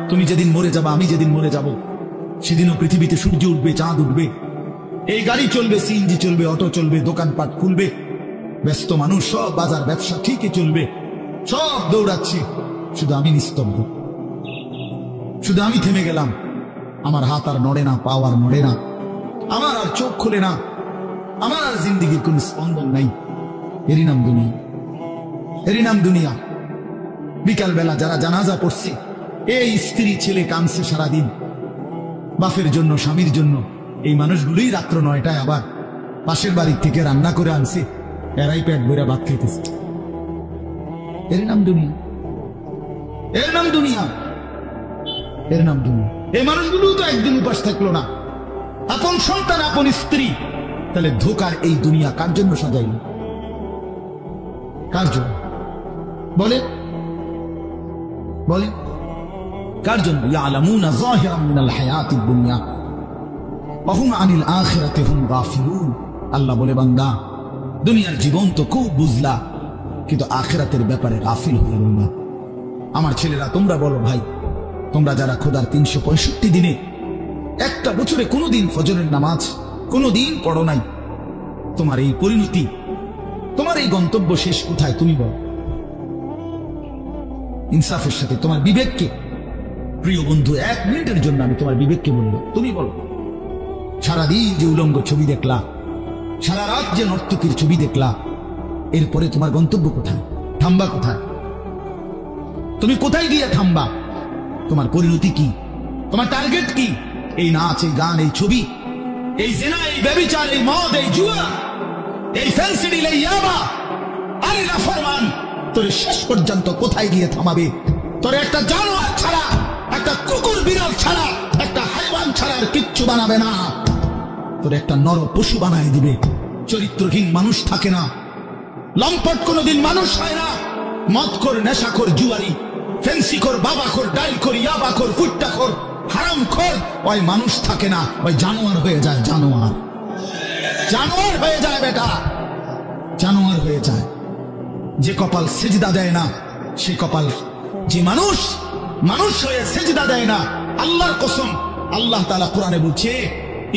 তুমি যেদিন মরে যাবা, আমি যেদিন মরে যাব, সেদিনও পৃথিবীতে সূর্য উঠবে, চাঁদ উঠবে, এই গাড়ি চলবে, সিএনজি চলবে, অটো চলবে, দোকানপাট খুলবে, ব্যস্ত মানুষ সব বাজার ব্যবসা ঠিকই চলবে, সব দৌড়াচ্ছে, শুধু আমি নিস্তব্ধ, শুধু আমি থেমে গেলাম। আমার হাত আর নড়ে না, পা আর নড়ে না, আমার আর চোখ খুলে না, আমার আর জিন্দিগির কোন স্পন্দন নাই। এরই নাম দুনিয়া, এরই নাম দুনিয়া। বিকাল বেলা যারা জানাজা পড়ছে, এই স্ত্রী ছেলে কাঁদছে সারাদিন বাপের জন্য, স্বামীর জন্য, এই মানুষগুলোই রাত্র 9টায় আবার পাশের বাড়ির থেকে রান্না করে আনছে, এরাই পেট ভরে ভাত খাইতেছে। এর নাম দুনিয়া, এর নাম দুনিয়া, এর নাম দুনিয়া। এই মানুষগুলো তো একদিন উপাস থাকলো না, আপন সন্তান, আপন স্ত্রী। তাহলে ধোকার এই দুনিয়া কার জন্য সাজাইল? কার জন্য বলে, বলে কার জন্য? ইয়ালামুনা যাহিরাম মিনাল হায়াতিদ দুনিয়া ওয়া হুম আনিল আখিরাতি হুম গাফিলুন। আল্লাহ বলে, বান্দা দুনিয়ার জীবন তো খুব বুঝলা, কিন্তু আখিরাতের ব্যাপারে গাফিল হয়ে রইলা। আমার ছেলেরা, তোমরা বলো ভাই, তোমরা যারা খোদার 365 দিনে একটা বছরে কোনোদিন ফজরের নামাজ কোনোদিন পড়ো নাই, তোমার এই পরিণতি, তোমার এই গন্তব্য শেষ কোথায়? তুমি বলো ইনসাফের সাথে। তোমার বিবেককে, প্রিয় বন্ধু, 1 মিনিটের জন্য আমি তোমার বিবেককে বলবো, তুমি বলো, সারাদিন যে উলঙ্গ ছবি দেখলা, সারা রাত যে নর্তকীর ছবি দেখলা, এরপরে তোমার গন্তব্য কোথায়? থামবা কোথায়? তুমি কোথায় গিয়ে থামবা? তোমার পরিণতি কি? তোমার টার্গেট কি? এই নাচ, এই গান, এই ছবি, এই জিনা, এই ব্যভিচার, এই মদ, এই জুয়া, এই ফেন্সিডিল, এই ইয়াবা, আরে নাফরমান, তোর শেষ পর্যন্ত কোথায় গিয়ে থামাবে? তোর একটা জানোয়ার ছাড়া, একটা কুকুর বিড়াল ছাড়া, একটা হাইওয়ান ছাড়া আর কিচ্ছু বানাবে না। তোর একটা নর পশু বানায় দিবে। চরিত্রহীন মানুষ থাকে না, লম্পট কোনোদিন মানুষ হয় না। মদখোর, নেশাখোর, জুয়ারি, ফেন্সিখোর, বাবাখোর, ডাইলখোর, ইয়াবাখোর, ফুট্টাখোর, হারামখোর, ওই মানুষ থাকে না, ওই জানোয়ার হয়ে যায়। জানোয়ার, জানোয়ার হয়ে যায় বেটা, জানোয়ার হয়ে যায়। যে কপাল সেজদা দেয় না, সে কপাল, যে মানুষ মানুষ হয়ে সেজদা দেয় না, আল্লাহর কসম, আল্লাহ তাআলা কোরআনে বলছে,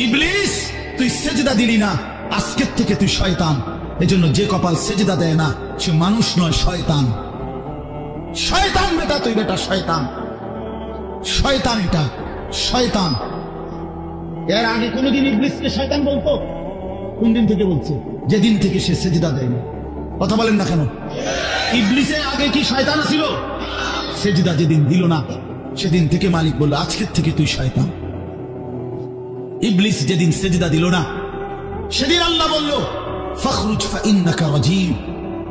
ইবলিস তুই সেজদা দিলি না, আজকের থেকে তুই শয়তান। এজন্য যে কপাল সেজদা দেয় না, সে মানুষ নয়, শয়তান। শয়তান বেটা, তুই বেটা শয়তান, শয়তান, এটা শয়তান। এর আগে কোনদিন ইবলিসকে শয়তান বলতো? কোন দিন থেকে বলছে? যেদিন থেকে সে সেজদা দেয় না। কথা বলেন না কেন? ইবলিসের আগে কি শয়তান ছিল? সেজদা যেদিন দিল না, সেদিন থেকে মালিক বলল, আজকের থেকে তুই শয়তান। ইবলিস যেদিন সেজদা দিল না, সেদিন আল্লাহ বলল, ফাখরুজ ফাইন্নাকা রাজিম,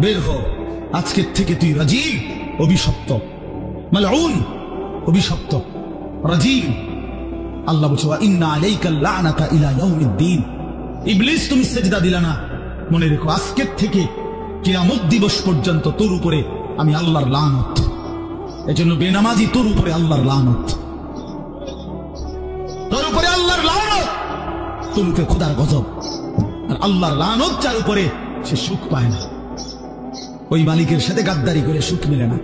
বের হ, আজকের থেকে তুই রাজিম, অভিশপ্ত, মালউন, অভিশপ্ত, রাজিম। আল্লাহ বলছে, ওয়া ইন্না আলাইকা লানাতা ইলা ইয়াউমিদ্দিন। ইবলিস তুমি সেজদা দিলা না, মনে রেখো আজকের থেকে কিয়ামত দিবস পর্যন্ত তোর উপরে আমি আল্লাহর লানত। এজন্য বেনামাজি, তোর উপরে আল্লাহর লানত, তোর উপরে আল্লাহর লানত, তোর উপরে খোদার গজব। আর আল্লাহর লানত যার উপরে, সে সুখ পায় না। ওই মালিকের সাথে গাদ্দারি করে সুখ মিলে না।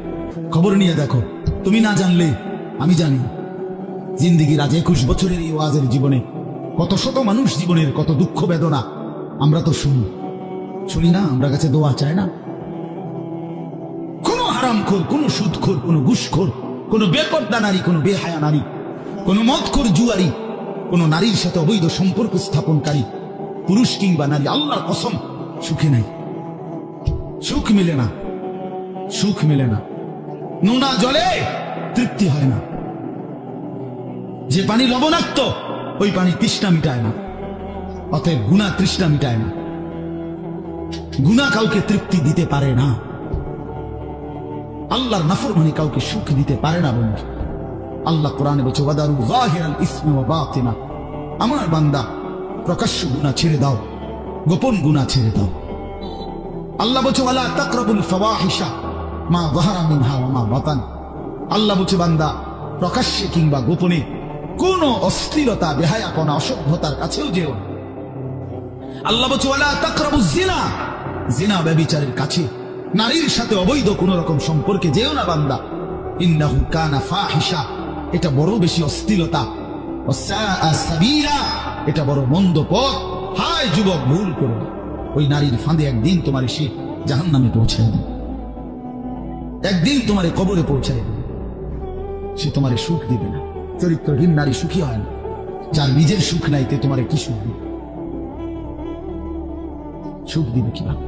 খবর নিয়ে দেখো, তুমি না জানলে আমি জানি। জিন্দিগির আজ 21 বছরের এই ওয়াজের জীবনে কত শত মানুষ জীবনের কত দুঃখ বেদনা আমরা তো শুনি, শুনি না? আমরা কাছে দোয়া চায় না? কোন হারামখোর, কোন সুদখোর, কোন ঘুষখোর, কোন বেপর্দা নারী, কোন বেহায়া নারী, কোন মদখোর, জুয়ারি, কোন নারীর সাথে অবৈধ সম্পর্ক স্থাপনকারী পুরুষ কিংবা নারী, আল্লাহর কসম সুখে নাই, সুখ মিলে না, সুখ মিলে না। নোনা জলে তৃপ্তি হয় না। যে পানি লবণাক্ত, ওই পানি তৃষ্ণা মিটায় না। অতএব গুনাহ তৃষ্ণা মিটায় না, গুনাহ কাউকে তৃপ্তি দিতে পারে না। আল্লাহর নাফরমানি কাউকে সুখ দিতে পারে না বন্ধু। আল্লাহ কোরআনে বলছে, ওয়াদারু যাহিরাল ইসমি ওয়া বাতিনা, আমার বান্দা প্রকাশ্য গুনাহ ছেড়ে দাও, গোপন গুনাহ ছেড়ে দাও। আল্লাহ বলছে, ওয়ালা তাকরাবুল ফাওয়াহিশা মা যাহারা মিনহা ওয়া মা বাতান। আল্লাহ বলছে, বান্দা প্রকাশ্যে কিংবা গোপনে কোন অশ্লীলতা, বেহায়াপনা, অসভ্যতার কাছেও যেও না। আল্লাহ বলছে, ওয়ালা তাকরাবুজ জিনা, জিনা ব্যভিচারের কাছে, নারীর সাথে অবৈধ কোন রকম সম্পর্কে যেও না বান্দা। ইন্নাহু কানা ফাহিশা, এটা বড় বেশি অস্থিরতা, এটা বড় মন্দ পথ। হায় যুবক, ভুল করো না। ওই নারীর ফাঁদে একদিন তোমার সে জাহান্নামে পৌঁছায় দেবে, একদিন তোমার কবরে পৌঁছায় দেবে। সে তোমার সুখ দিবে না। চরিত্রহীন নারী সুখী হয় না। যার নিজের সুখ নাই তে তোমার কি সুখ দিবে? সুখ দিবে কিভাবে?